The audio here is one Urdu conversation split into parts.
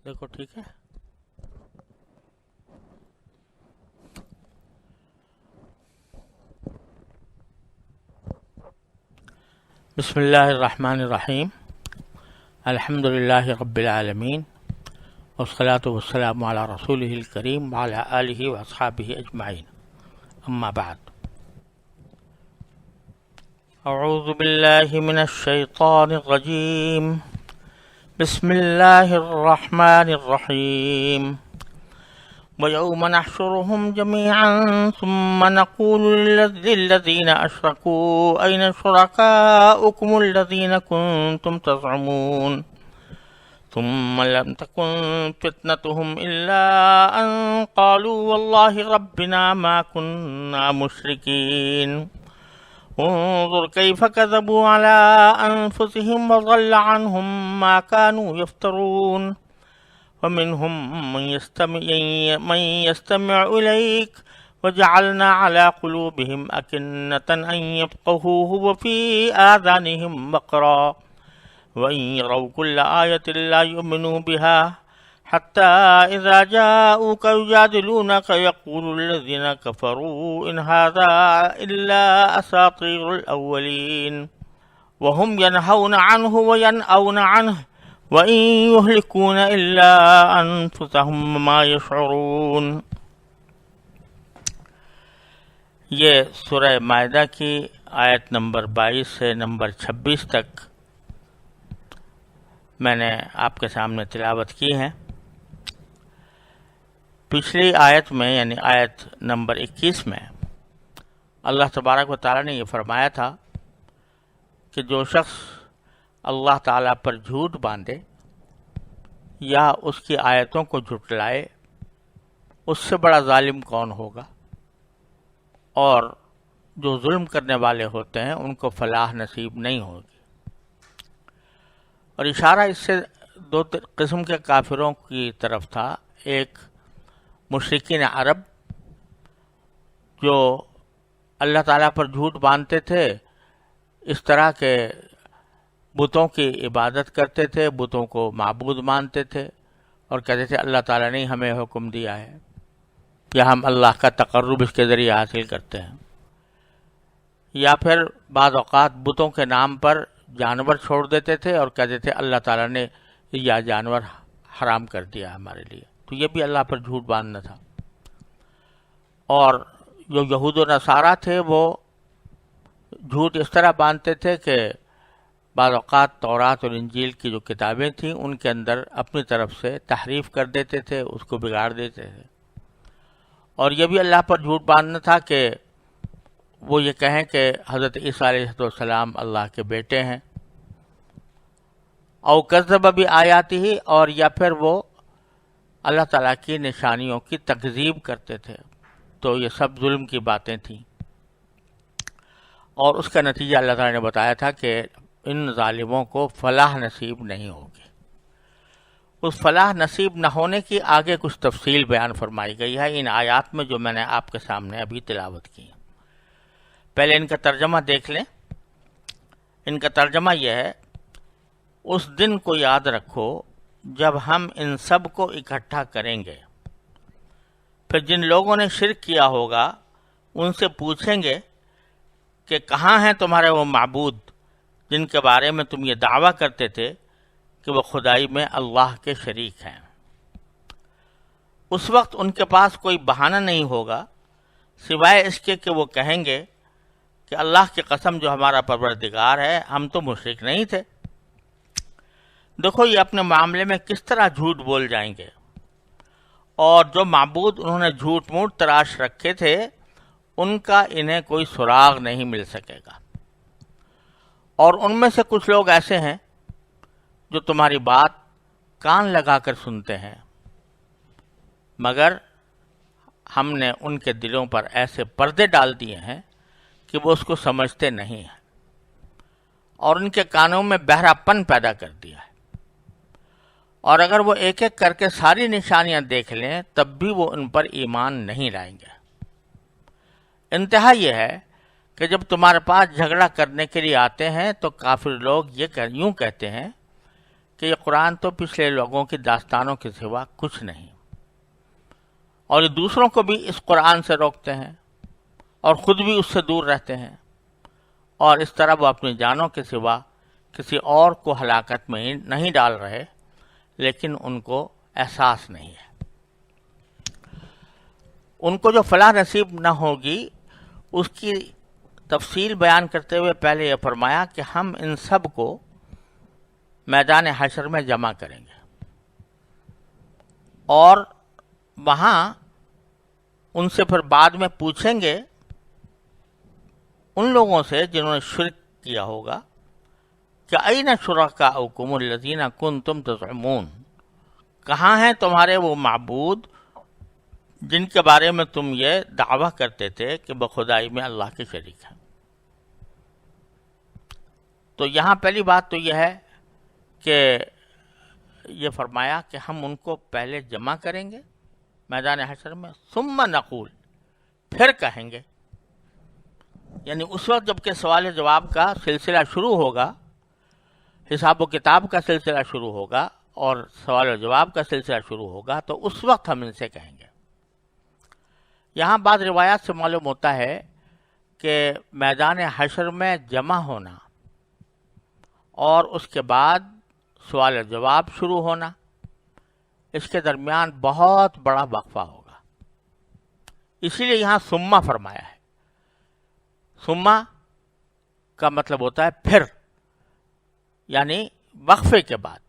دیکھو ٹھیک ہے. بسم اللہ الرحمن الرحیم. الحمد للہ رب العالمین والصلاة والسلام علی رسولہ الکریم وعلی آلہ واصحابہ اجمعین. اما بعد. اعوذ باللہ من الشیطان الرجیم. بسم اللہ الرحمن الرحیم. وَيَوْمَ نَحْشُرُهُمْ جَمِيعًا ثُمَّ نَقُولُ لِلَّذِينَ أَشْرَكُوا أَيْنَ شُرَكَاؤُكُمُ الَّذِينَ كُنتُمْ تَزْعُمُونَ ثُمَّ لَمْ تَكُنْ فِتْنَتُهُمْ إِلَّا أَنْ قَالُوا وَاللَّهِ رَبِّنَا مَا كُنَّا مُشْرِكِينَ انظر كيف كذبوا على أنفسهم وضل عنهم ما كانوا يفترون ومنهم من يستمع إليك وجعلنا على قلوبهم أكنة أن يفقهوه وفي آذانهم وقرا وإن يروا كل آية لا يؤمنوا بها حتى إذا جاءوك يجادلونك يقول الذين كفروا إن هذا إلا أساطير الأولين وهم ينهون عنه وينأون عنه وَإِن يُهْلِكُونَ إِلَّا أَنفُسَهُمْ وَمَا يَشْعُرُونَ. یہ سورہ مائدہ کی آیت نمبر 22 سے نمبر 26 تک میں نے آپ کے سامنے تلاوت کی ہے. پچھلی آیت میں یعنی آیت نمبر 21 میں اللہ تبارک و تعالیٰ نے یہ فرمایا تھا کہ جو شخص اللہ تعالیٰ پر جھوٹ باندھے یا اس کی آیتوں کو جھٹلائے اس سے بڑا ظالم کون ہوگا، اور جو ظلم کرنے والے ہوتے ہیں ان کو فلاح نصیب نہیں ہوگی. اور اشارہ اس سے دو قسم کے کافروں کی طرف تھا. ایک مشرکین عرب جو اللہ تعالیٰ پر جھوٹ باندھتے تھے، اس طرح کے بتوں کی عبادت کرتے تھے، بتوں کو معبود مانتے تھے اور کہتے تھے اللہ تعالیٰ نے ہمیں حکم دیا ہے یا ہم اللہ کا تقرب اس کے ذریعے حاصل کرتے ہیں. یا پھر بعض اوقات بتوں کے نام پر جانور چھوڑ دیتے تھے اور کہتے تھے اللہ تعالیٰ نے یہ جانور حرام کر دیا ہمارے لیے. تو یہ بھی اللہ پر جھوٹ باندھنا تھا. اور جو یہود و نصارہ تھے وہ جھوٹ اس طرح باندھتے تھے کہ بعض اوقات تورات اور انجیل کی جو کتابیں تھیں ان کے اندر اپنی طرف سے تحریف کر دیتے تھے، اس کو بگاڑ دیتے تھے. اور یہ بھی اللہ پر جھوٹ باندھنا تھا کہ وہ یہ کہیں کہ حضرت عیسیٰ علیہ السلام اللہ کے بیٹے ہیں. او کذب بآیاتہ، اور یا پھر وہ اللہ تعالیٰ کی نشانیوں کی تکذیب کرتے تھے. تو یہ سب ظلم کی باتیں تھیں، اور اس کا نتیجہ اللہ تعالیٰ نے بتایا تھا کہ ان ظالموں کو فلاح نصیب نہیں ہوگی. اس فلاح نصیب نہ ہونے کی آگے کچھ تفصیل بیان فرمائی گئی ہے ان آیات میں جو میں نے آپ کے سامنے ابھی تلاوت کی. پہلے ان کا ترجمہ دیکھ لیں. ان کا ترجمہ یہ ہے: اس دن کو یاد رکھو جب ہم ان سب کو اکٹھا کریں گے، پھر جن لوگوں نے شرک کیا ہوگا ان سے پوچھیں گے کہ کہاں ہیں تمہارے وہ معبود جن کے بارے میں تم یہ دعویٰ کرتے تھے کہ وہ خدائی میں اللہ کے شریک ہیں. اس وقت ان کے پاس کوئی بہانہ نہیں ہوگا سوائے اس کے کہ وہ کہیں گے کہ اللہ کی قسم جو ہمارا پروردگار ہے، ہم تو مشرک نہیں تھے. دیکھو یہ اپنے معاملے میں کس طرح جھوٹ بول جائیں گے، اور جو معبود انہوں نے جھوٹ موٹ تراش رکھے تھے ان کا انہیں کوئی سراغ نہیں مل سکے گا. اور ان میں سے کچھ لوگ ایسے ہیں جو تمہاری بات کان لگا کر سنتے ہیں، مگر ہم نے ان کے دلوں پر ایسے پردے ڈال دیے ہیں کہ وہ اس کو سمجھتے نہیں ہیں، اور ان کے کانوں میں بہرا پن پیدا کر دیا ہے. اور اگر وہ ایک ایک کر کے ساری نشانیاں دیکھ لیں تب بھی وہ ان پر ایمان نہیں لائیں گے. انتہا یہ ہے کہ جب تمہارے پاس جھگڑا کرنے کے لیے آتے ہیں تو کافر لوگ یوں کہتے ہیں کہ یہ قرآن تو پچھلے لوگوں کی داستانوں کے سوا کچھ نہیں، اور یہ دوسروں کو بھی اس قرآن سے روکتے ہیں اور خود بھی اس سے دور رہتے ہیں، اور اس طرح وہ اپنی جانوں کے سوا کسی اور کو ہلاکت میں نہیں ڈال رہے، لیکن ان کو احساس نہیں ہے۔ ان کو جو فلاح نصیب نہ ہوگی اس کی تفصیل بیان کرتے ہوئے پہلے یہ فرمایا کہ ہم ان سب کو میدان حشر میں جمع کریں گے، اور وہاں ان سے پھر بعد میں پوچھیں گے ان لوگوں سے جنہوں نے شرک کیا ہوگا کہ اَیْنَ شُرَکَاؤُکُمُ الَّذِینَ کُنتُم تَزْعُمُونَ، کہاں ہیں تمہارے وہ معبود جن کے بارے میں تم یہ دعویٰ کرتے تھے کہ بخدائی میں اللہ کے شریک ہیں۔ تو یہاں پہلی بات تو یہ ہے کہ یہ فرمایا کہ ہم ان کو پہلے جمع کریں گے میدان حشر میں، ثم نقول، پھر کہیں گے، یعنی اس وقت جب کہ سوال جواب کا سلسلہ شروع ہوگا، حساب و کتاب کا سلسلہ شروع ہوگا اور سوال و جواب کا سلسلہ شروع ہوگا، تو اس وقت ہم ان سے کہیں گے۔ یہاں بعض روایات سے معلوم ہوتا ہے کہ میدان حشر میں جمع ہونا اور اس کے بعد سوال و جواب شروع ہونا، اس کے درمیان بہت بڑا وقفہ ہوگا، اسی لیے یہاں ثم فرمایا ہے۔ ثم کا مطلب ہوتا ہے پھر، یعنی وقفے کے بعد۔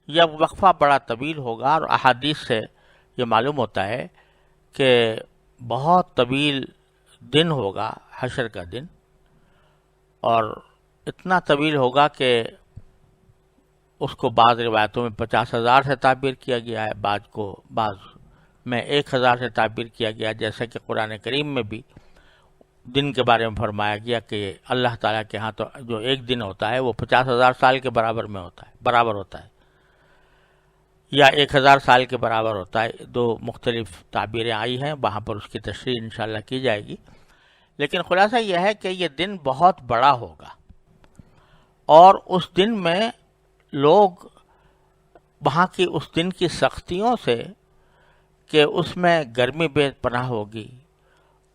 یہ وقفہ بڑا طویل ہوگا، اور احادیث سے یہ معلوم ہوتا ہے کہ بہت طویل دن ہوگا حشر کا دن، اور اتنا طویل ہوگا کہ اس کو بعض روایتوں میں 50,000 سے تعبیر کیا گیا ہے، بعض میں 1,000 سے تعبیر کیا گیا، جیسا کہ قرآن کریم میں بھی دن کے بارے میں فرمایا گیا کہ اللہ تعالیٰ کے ہاں تو جو ایک دن ہوتا ہے وہ 50,000 سال کے برابر ہوتا ہے یا 1,000 سال کے برابر ہوتا ہے۔ دو مختلف تعبیریں آئی ہیں، وہاں پر اس کی تشریح انشاءاللہ کی جائے گی، لیکن خلاصہ یہ ہے کہ یہ دن بہت بڑا ہوگا، اور اس دن میں لوگ وہاں کی اس دن کی سختیوں سے کہ اس میں گرمی بے پناہ ہوگی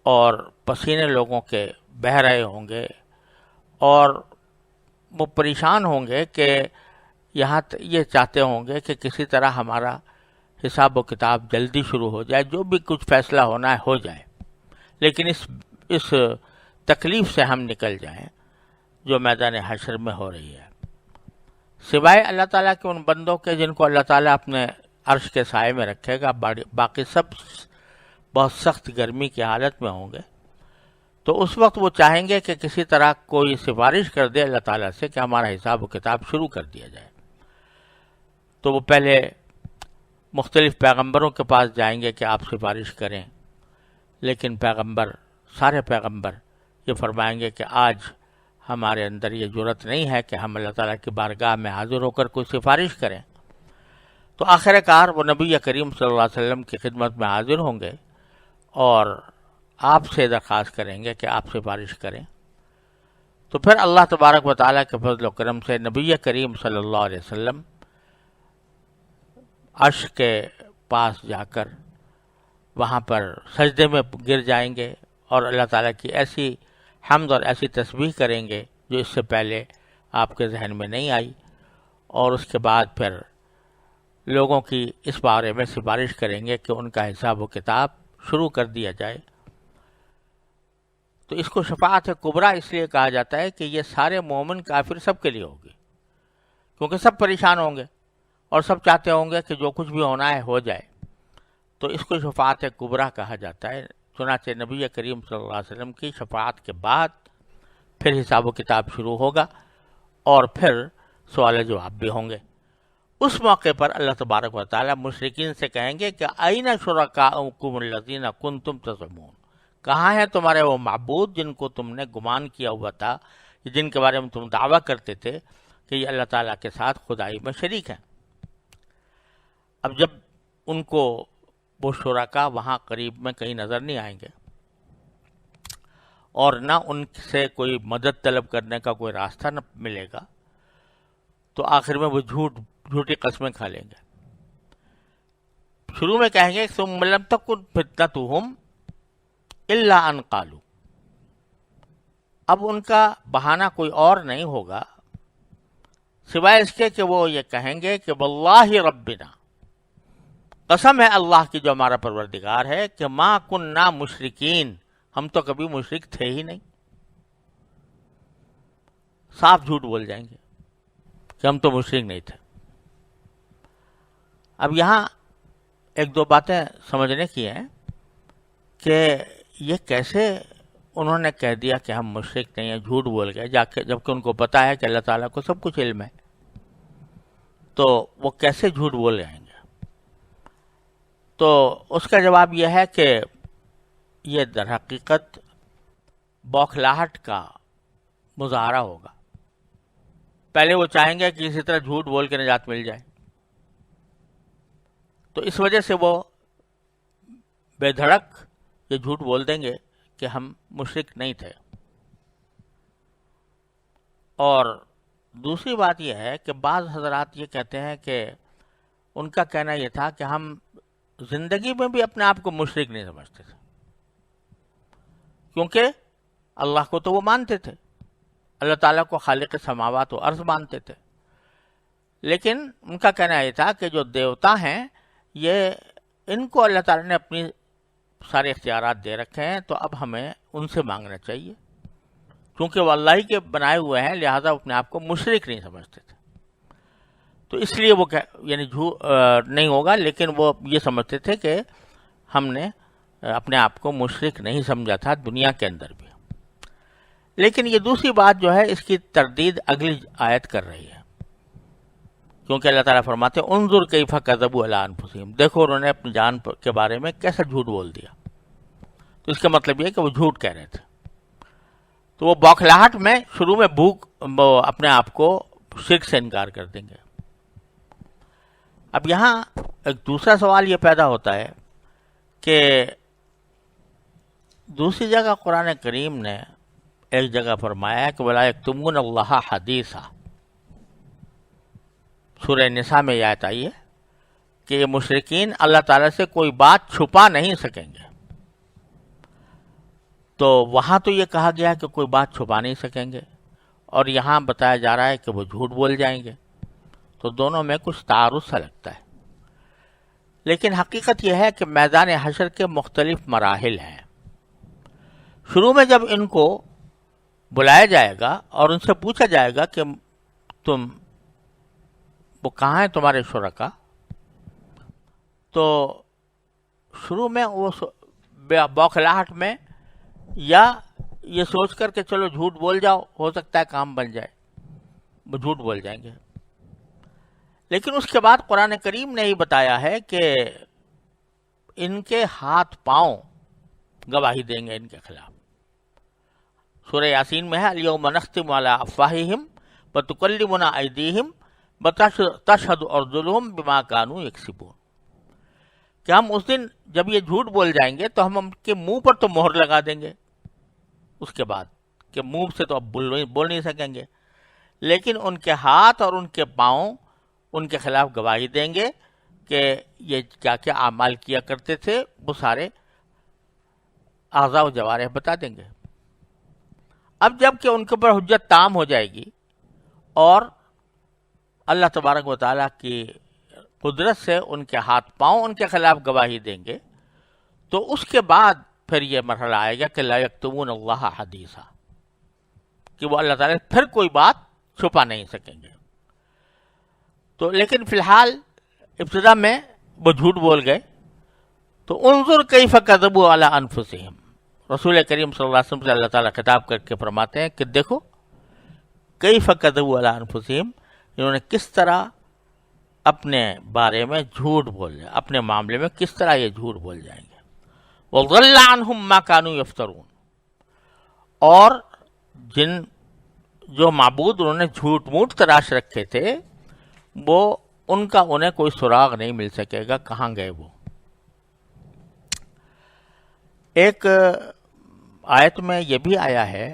اور پسینے لوگوں کے بہہ رہے ہوں گے، اور وہ پریشان ہوں گے کہ یہاں یہ چاہتے ہوں گے کہ کسی طرح ہمارا حساب و کتاب جلدی شروع ہو جائے، جو بھی کچھ فیصلہ ہونا ہے ہو جائے، لیکن اس تکلیف سے ہم نکل جائیں جو میدان حشر میں ہو رہی ہے۔ سوائے اللہ تعالیٰ کے ان بندوں کے جن کو اللہ تعالیٰ اپنے عرش کے سائے میں رکھے گا، باقی سب بہت سخت گرمی کی حالت میں ہوں گے، تو اس وقت وہ چاہیں گے کہ کسی طرح کوئی سفارش کر دے اللہ تعالیٰ سے کہ ہمارا حساب و کتاب شروع کر دیا جائے۔ تو وہ پہلے مختلف پیغمبروں کے پاس جائیں گے کہ آپ سفارش کریں، لیکن سارے پیغمبر یہ فرمائیں گے کہ آج ہمارے اندر یہ جرأت نہیں ہے کہ ہم اللہ تعالیٰ کی بارگاہ میں حاضر ہو کر کوئی سفارش کریں۔ تو آخر کار وہ نبی کریم صلی اللہ علیہ وسلم کی خدمت میں حاضر ہوں گے اور آپ سے درخواست کریں گے کہ آپ سفارش کریں۔ تو پھر اللہ تبارک و تعالیٰ کے فضل و کرم سے نبی کریم صلی اللہ علیہ وسلم عرش کے پاس جا کر وہاں پر سجدے میں گر جائیں گے اور اللہ تعالیٰ کی ایسی حمد اور ایسی تسبیح کریں گے جو اس سے پہلے آپ کے ذہن میں نہیں آئی، اور اس کے بعد پھر لوگوں کی اس بارے میں سفارش کریں گے کہ ان کا حساب و کتاب شروع کر دیا جائے۔ تو اس کو شفاعت کبریٰ اس لیے کہا جاتا ہے کہ یہ سارے مومن کافر سب کے لیے ہوگی، کیونکہ سب پریشان ہوں گے اور سب چاہتے ہوں گے کہ جو کچھ بھی ہونا ہے ہو جائے، تو اس کو شفاعت کبریٰ کہا جاتا ہے۔ چنانچہ نبی کریم صلی اللہ علیہ وسلم کی شفاعت کے بعد پھر حساب و کتاب شروع ہوگا اور پھر سوال جواب بھی ہوں گے۔ اس موقع پر اللہ تبارک و تعالیٰ مشرکین سے کہیں گے کہ اَیْنَ شُرَکَاؤُکُمُ الَّذِینَ کُنتُم تَزْعُمُونَ، کہاں ہیں تمہارے وہ معبود جن کو تم نے گمان کیا ہوا تھا، جن کے بارے میں تم دعویٰ کرتے تھے کہ یہ اللہ تعالیٰ کے ساتھ خدائی میں شریک ہیں۔ اب جب ان کو وہ شرکا وہاں قریب میں کہیں نظر نہیں آئیں گے اور نہ ان سے کوئی مدد طلب کرنے کا کوئی راستہ نہ ملے گا، تو آخر میں وہ جھوٹی قسمیں کھا لیں گے. شروع میں کہیں گے ثم لم تکن فتنتہم الا ان قالوا. اب ان کا بہانہ کوئی اور نہیں ہوگا سوائے اس کے کہ وہ یہ کہیں گے کہ واللہ ربنا، قسم ہے اللہ کی جو ہمارا پروردگار ہے، کہ ما کننا مشرکین، ہم تو کبھی مشرک تھے ہی نہیں. صاف جھوٹ بول جائیں گے کہ ہم تو مشرک نہیں تھے. اب یہاں ایک دو باتیں سمجھنے کی ہیں کہ یہ کیسے انہوں نے کہہ دیا کہ ہم مشرک نہیں ہیں، جھوٹ بول گئے، جبکہ ان کو پتا ہے کہ اللہ تعالیٰ کو سب کچھ علم ہے. تو وہ کیسے جھوٹ بول جائیں گے؟ تو اس کا جواب یہ ہے کہ یہ در حقیقت بوکھلاہٹ کا مظاہرہ ہوگا. پہلے وہ چاہیں گے کہ اسی طرح جھوٹ بول کے نجات مل جائے، تو اس وجہ سے وہ بے دھڑک یہ جھوٹ بول دیں گے کہ ہم مشرک نہیں تھے. اور دوسری بات یہ ہے کہ بعض حضرات یہ کہتے ہیں کہ ان کا کہنا یہ تھا کہ ہم زندگی میں بھی اپنے آپ کو مشرک نہیں سمجھتے تھے، کیونکہ اللہ کو تو وہ مانتے تھے، اللہ تعالیٰ کو خالق سماوات و ارض مانتے تھے. لیکن ان کا کہنا یہ تھا کہ جو دیوتا ہیں یہ ان کو اللہ تعالیٰ نے اپنی سارے اختیارات دے رکھے ہیں، تو اب ہمیں ان سے مانگنا چاہیے، کیونکہ وہ اللہ ہی کے بنائے ہوئے ہیں، لہذا اپنے آپ کو مشرک نہیں سمجھتے تھے. تو اس لیے وہ یعنی نہیں ہوگا، لیکن وہ یہ سمجھتے تھے کہ ہم نے اپنے آپ کو مشرک نہیں سمجھا تھا دنیا کے اندر بھی. لیکن یہ دوسری بات جو ہے اس کی تردید اگلی آیت کر رہی ہے، کیونکہ اللہ تعالیٰ فرماتے ہیں انظر کیف کذبوا علی انفسہم، دیکھو انہوں نے اپنی جان کے بارے میں کیسا جھوٹ بول دیا. تو اس کا مطلب یہ ہے کہ وہ جھوٹ کہہ رہے تھے. تو وہ بوکھلاہٹ میں شروع میں اپنے آپ کو شرک سے انکار کر دیں گے. اب یہاں ایک دوسرا سوال یہ پیدا ہوتا ہے کہ دوسری جگہ قرآن کریم نے ایک جگہ فرمایا ہے کہ وَلَا يَكْتُمُونَ اللَّهَ حَدِيثًا. سورہ نساء میں یہ آیت آئی ہے کہ یہ مشرکین اللہ تعالیٰ سے کوئی بات چھپا نہیں سکیں گے. تو وہاں تو یہ کہا گیا کہ کوئی بات چھپا نہیں سکیں گے، اور یہاں بتایا جا رہا ہے کہ وہ جھوٹ بول جائیں گے. تو دونوں میں کچھ تعارض سا لگتا ہے. لیکن حقیقت یہ ہے کہ میدان حشر کے مختلف مراحل ہیں. شروع میں جب ان کو بلایا جائے گا اور ان سے پوچھا جائے گا کہ وہ کہاں ہیں تمہارے شرکا، تو شروع میں وہ بوکھلاہٹ میں یا یہ سوچ کر کہ چلو جھوٹ بول جاؤ، ہو سکتا ہے کام بن جائے، وہ جھوٹ بول جائیں گے. لیکن اس کے بعد قرآن کریم نے ہی بتایا ہے کہ ان کے ہاتھ پاؤں گواہی دیں گے ان کے خلاف. سورہ یاسین میں ہے الیوم نختم علی افواہہم وتکلمنا ایدیہم وتشہد ارجلہم بما کانوا یکسبون، کہ ہم اس دن جب یہ جھوٹ بول جائیں گے تو ہم ان کے منہ پر تو مہر لگا دیں گے، اس کے بعد کہ منہ سے تو اب بول نہیں سکیں گے، لیکن ان کے ہاتھ اور ان کے پاؤں ان کے خلاف گواہی دیں گے کہ یہ کیا کیا اعمال کیا کرتے تھے، وہ سارے اعضاء و جوارح بتا دیں گے. اب جب کہ ان کے اوپر حجت تام ہو جائے گی اور اللہ تبارک و تعالیٰ کی قدرت سے ان کے ہاتھ پاؤں ان کے خلاف گواہی دیں گے، تو اس کے بعد پھر یہ مرحلہ آئے گا کہ لا یکتمون اللہ حدیثا، کہ وہ اللہ تعالیٰ پھر کوئی بات چھپا نہیں سکیں گے. تو لیکن فی الحال ابتدا میں وہ جھوٹ بول گئے. تو انظر کیف کذبوا علی انفسہم، رسول کریم صلی اللہ علیہ وسلم سے اللہ تعالیٰ خطاب کر کے فرماتے ہیں کہ دیکھو کیف کذبوا علی انفسہم، انہوں نے کس طرح اپنے بارے میں جھوٹ بول جائے، اپنے معاملے میں کس طرح یہ جھوٹ بول جائیں گے. وَضَلَّ عَنْهُمْ مَا كَانُوا يَفْتَرُونَ، اور جو معبود انہوں نے جھوٹ موٹ تراش رکھے تھے وہ ان کا انہیں کوئی سراغ نہیں مل سکے گا، کہاں گئے وہ. ایک آیت میں یہ بھی آیا ہے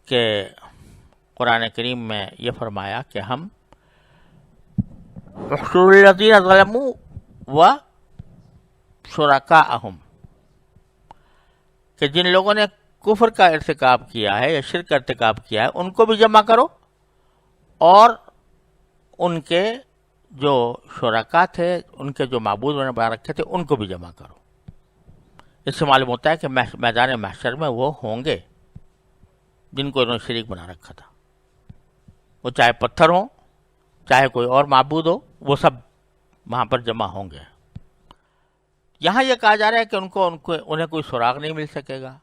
کہ قرآن کریم میں یہ فرمایا کہ ہم احشروا الذین ظلموا و شرکاءہم، کہ جن لوگوں نے کفر کا ارتکاب کیا ہے یا شرک کا ارتکاب کیا ہے ان کو بھی جمع کرو، اور ان کے جو شرکا تھے، ان کے جو معبود انہوں نے بنا رکھے تھے، ان کو بھی جمع کرو۔ اس سے معلوم ہوتا ہے کہ میدان محشر میں وہ ہوں گے جن کو انہوں نے شریک بنا رکھا تھا، وہ چاہے پتھر ہوں، چاہے کوئی اور معبود ہو، وہ سب وہاں پر جمع ہوں گے۔ یہاں یہ کہا جا رہا ہے کہ انہیں کوئی سراغ نہیں مل سکے گا،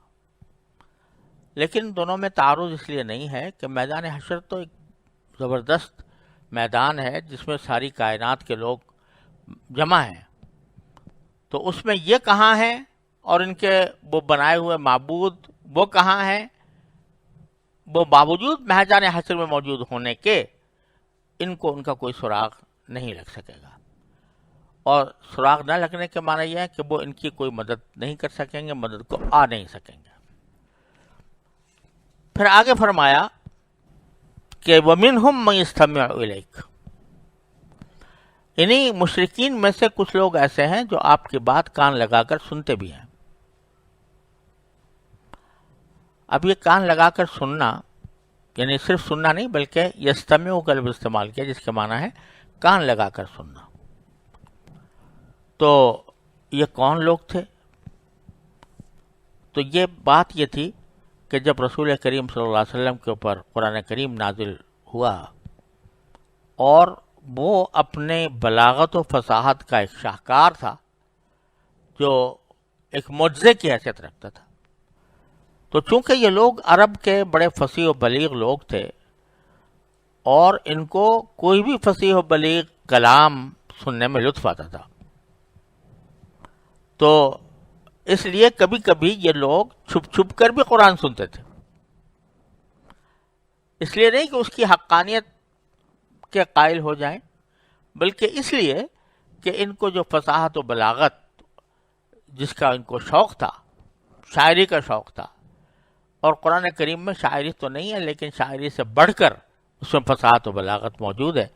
لیکن دونوں میں تعارض اس لیے نہیں ہے کہ میدان حشر تو ایک زبردست میدان ہے جس میں ساری کائنات کے لوگ جمع ہیں، تو اس میں یہ کہاں ہیں اور ان کے وہ بنائے ہوئے معبود وہ کہاں ہیں؟ وہ باوجود میدان حشر میں موجود ہونے کے ان کو ان کا کوئی سراغ نہیں لگ سکے گا، اور سراغ نہ لگنے کے معنی یہ ہے کہ وہ ان کی کوئی مدد نہیں کر سکیں گے، مدد کو آ نہیں سکیں گے۔ پھر آگے فرمایا کہ وَمِنْهُمْ مَنْ يَسْتَمِعُ إِلَيْكَ، انہی مشرکین میں سے کچھ لوگ ایسے ہیں جو آپ کی بات کان لگا کر سنتے بھی ہیں۔ اب یہ کان لگا کر سننا یعنی صرف سننا نہیں بلکہ یستمع کا لفظ استعمال کیا جس کے معنی ہے کان لگا کر سننا۔ تو یہ کون لوگ تھے؟ تو یہ بات یہ تھی کہ جب رسول کریم صلی اللہ علیہ وسلم کے اوپر قرآن کریم نازل ہوا اور وہ اپنے بلاغت و فصاحت کا ایک شاہکار تھا جو ایک معجزے کی حیثیت رکھتا تھا، تو چونکہ یہ لوگ عرب کے بڑے فصیح و بلیغ لوگ تھے اور ان کو کوئی بھی فصیح و بلیغ کلام سننے میں لطف آتا تھا، تو اس لیے کبھی کبھی یہ لوگ چھپ چھپ کر بھی قرآن سنتے تھے، اس لیے نہیں کہ اس کی حقانیت کے قائل ہو جائیں، بلکہ اس لیے کہ ان کو جو فصاحت و بلاغت جس کا ان کو شوق تھا، شاعری کا شوق تھا، اور قرآن کریم میں شاعری تو نہیں ہے لیکن شاعری سے بڑھ کر اس میں فصاحت و بلاغت موجود ہے،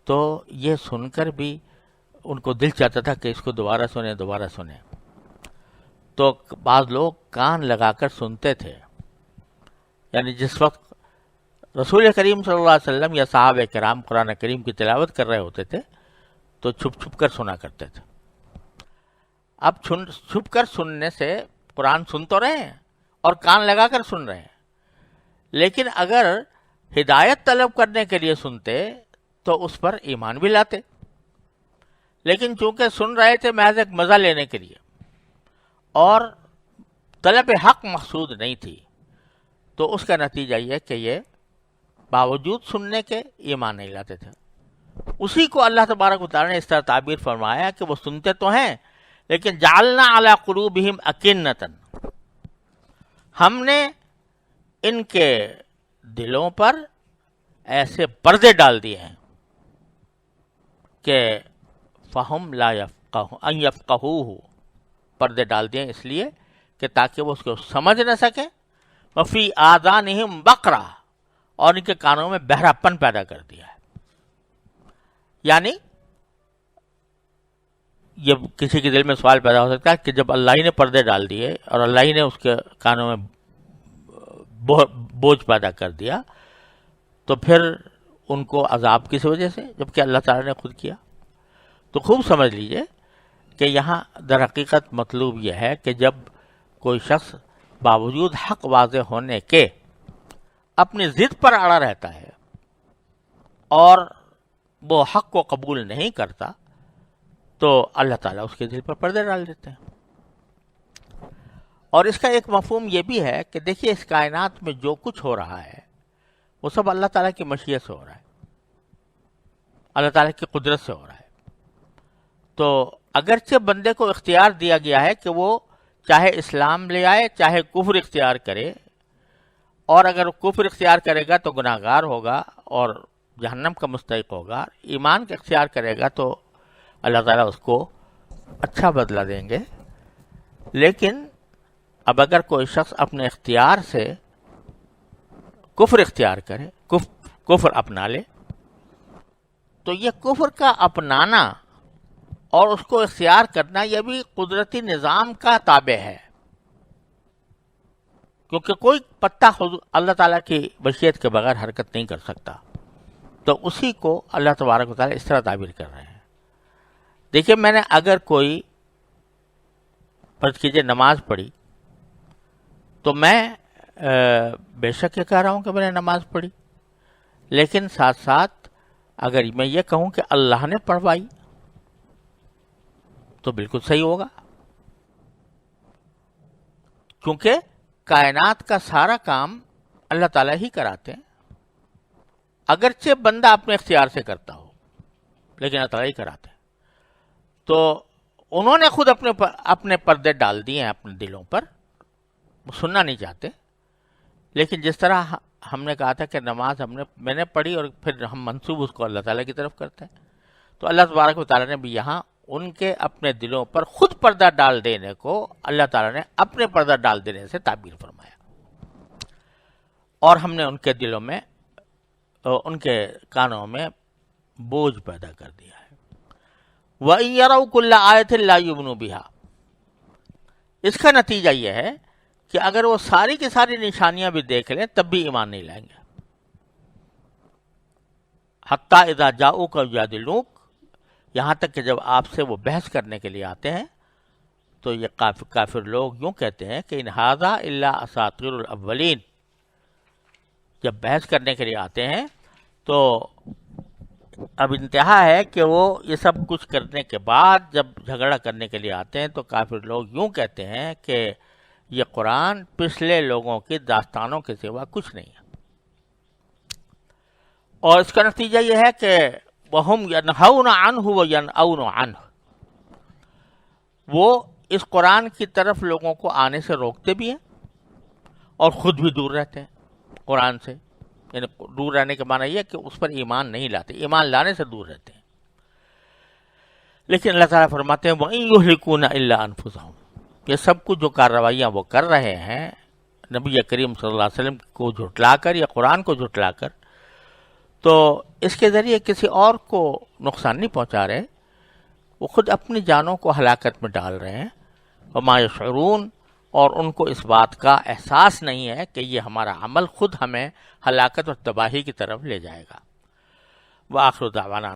تو یہ سن کر بھی ان کو دل چاہتا تھا کہ اس کو دوبارہ سنیں، تو بعض لوگ کان لگا کر سنتے تھے، یعنی جس وقت رسول کریم صلی اللہ علیہ وسلم یا صحابہ کرام قرآن کریم کی تلاوت کر رہے ہوتے تھے تو چھپ چھپ کر سنا کرتے تھے۔ اب چھپ کر سننے سے قرآن سن تو رہے ہیں اور کان لگا کر سن رہے ہیں، لیکن اگر ہدایت طلب کرنے کے لیے سنتے تو اس پر ایمان بھی لاتے، لیکن چونکہ سن رہے تھے محض ایک مزہ لینے کے لیے اور طلب حق مقصود نہیں تھی، تو اس کا نتیجہ یہ کہ یہ باوجود سننے کے ایمان نہیں لاتے تھے۔ اسی کو اللہ تبارک و تعالی نے اس طرح تعبیر فرمایا کہ وہ سنتے تو ہیں لیکن جعلنا علی قلوبہم اکنۃ، ہم نے ان کے دلوں پر ایسے پردے ڈال دیے ہیں کہ فہم لا یفقہون ان یفقہوہ، پردے ڈال دیے اس لیے کہ تاکہ وہ اس کو سمجھ نہ سکیں، وفی آذانہم وقرا، اور ان کے کانوں میں بہرا پن پیدا کر دیا ہے۔ یعنی یہ کسی کے دل میں سوال پیدا ہو سکتا ہے کہ جب اللہ ہی نے پردے ڈال دیے اور اللہ ہی نے اس کے کانوں میں بوجھ پیدا کر دیا تو پھر ان کو عذاب کس وجہ سے، جبکہ اللہ تعالی نے خود کیا؟ تو خوب سمجھ لیجئے کہ یہاں در حقیقت مطلوب یہ ہے کہ جب کوئی شخص باوجود حق واضح ہونے کے اپنی ضد پر اڑا رہتا ہے اور وہ حق کو قبول نہیں کرتا تو اللہ تعالیٰ اس کے دل پر پردے ڈال دیتے ہیں۔ اور اس کا ایک مفہوم یہ بھی ہے کہ دیکھیے اس کائنات میں جو کچھ ہو رہا ہے وہ سب اللہ تعالیٰ کی مشیت سے ہو رہا ہے، اللہ تعالیٰ کی قدرت سے ہو رہا ہے۔ تو اگرچہ بندے کو اختیار دیا گیا ہے کہ وہ چاہے اسلام لے آئے چاہے کفر اختیار کرے، اور اگر کفر اختیار کرے گا تو گناہ گار ہوگا اور جہنم کا مستحق ہوگا، ایمان کا اختیار کرے گا تو اللہ تعالیٰ اس کو اچھا بدلہ دیں گے۔ لیکن اب اگر کوئی شخص اپنے اختیار سے کفر اختیار کرے، کفر اپنا لے، تو یہ کفر کا اپنانا اور اس کو اختیار کرنا یہ بھی قدرتی نظام کا تابع ہے، کیونکہ کوئی پتا اللہ تعالیٰ کی مشیت کے بغیر حرکت نہیں کر سکتا، تو اسی کو اللہ تبارک و تعالیٰ اس طرح تعبیر کر رہے ہیں۔ دیکھیے، میں نے اگر کوئی فرض کیجیے نماز پڑھی تو میں بے شک یہ کہہ رہا ہوں کہ میں نے نماز پڑھی، لیکن ساتھ ساتھ اگر میں یہ کہوں کہ اللہ نے پڑھوائی تو بالکل صحیح ہوگا، کیونکہ کائنات کا سارا کام اللہ تعالیٰ ہی کراتے ہیں، اگرچہ بندہ اپنے اختیار سے کرتا ہو لیکن اللہ تعالیٰ ہی کراتے ہیں۔ تو انہوں نے خود اپنے پردے ڈال دیے ہیں اپنے دلوں پر، وہ سننا نہیں چاہتے، لیکن جس طرح ہم نے کہا تھا کہ نماز میں نے پڑھی اور پھر ہم منسوب اس کو اللہ تعالیٰ کی طرف کرتے ہیں، تو اللہ تبارک و تعالیٰ نے بھی یہاں ان کے اپنے دلوں پر خود پردہ ڈال دینے کو اللہ تعالیٰ نے اپنے پردہ ڈال دینے سے تعبیر فرمایا، اور ہم نے ان کے دلوں میں، ان کے کانوں میں بوجھ پیدا کر دیا ہے۔ وَإِن يَرَوْا كُلَّ آيَةٍ لَا يُؤْمِنُوا بِهَا، اس کا نتیجہ یہ ہے کہ اگر وہ ساری کی ساری نشانیاں بھی دیکھ لیں تب بھی ایمان نہیں لائیں گے۔ حتیٰ اذا جاؤک یجادلوک، یہاں تک کہ جب آپ سے وہ بحث کرنے کے لیے آتے ہیں تو یہ کافر لوگ یوں کہتے ہیں کہ ان ھذا الا اساطیر الاولین، جب بحث کرنے کے لیے آتے ہیں تو اب انتہا ہے کہ وہ یہ سب کچھ کرنے کے بعد جب جھگڑا کرنے کے لیے آتے ہیں تو کافر لوگ یوں کہتے ہیں کہ یہ قرآن پچھلے لوگوں کی داستانوں کے سوا کچھ نہیں ہے، اور اس کا نتیجہ یہ ہے کہ وَهُمْ يَنْهَوْنَ عَنْهُ وَيَنْأَوْنَ عَنْهُ، وہ اس قرآن کی طرف لوگوں کو آنے سے روکتے بھی ہیں اور خود بھی دور رہتے ہیں قرآن سے، یعنی دور رہنے کے معنی یہ کہ اس پر ایمان نہیں لاتے، ایمان لانے سے دور رہتے ہیں۔ لیکن اللہ تعالیٰ فرماتے ہیں وَإِن يُهْلِكُونَ إِلَّا أَنفُسَهُمْ، یہ سب کچھ جو کارروائیاں وہ کر رہے ہیں نبی کریم صلی اللہ علیہ وسلم کو جھٹلا کر یا قرآن کو جھٹلا کر، تو اس کے ذریعے کسی اور کو نقصان نہیں پہنچا رہے، وہ خود اپنی جانوں کو ہلاکت میں ڈال رہے ہیں۔ وما یشعرون، اور ان کو اس بات کا احساس نہیں ہے کہ یہ ہمارا عمل خود ہمیں ہلاکت اور تباہی کی طرف لے جائے گا۔ وآخر دعوانا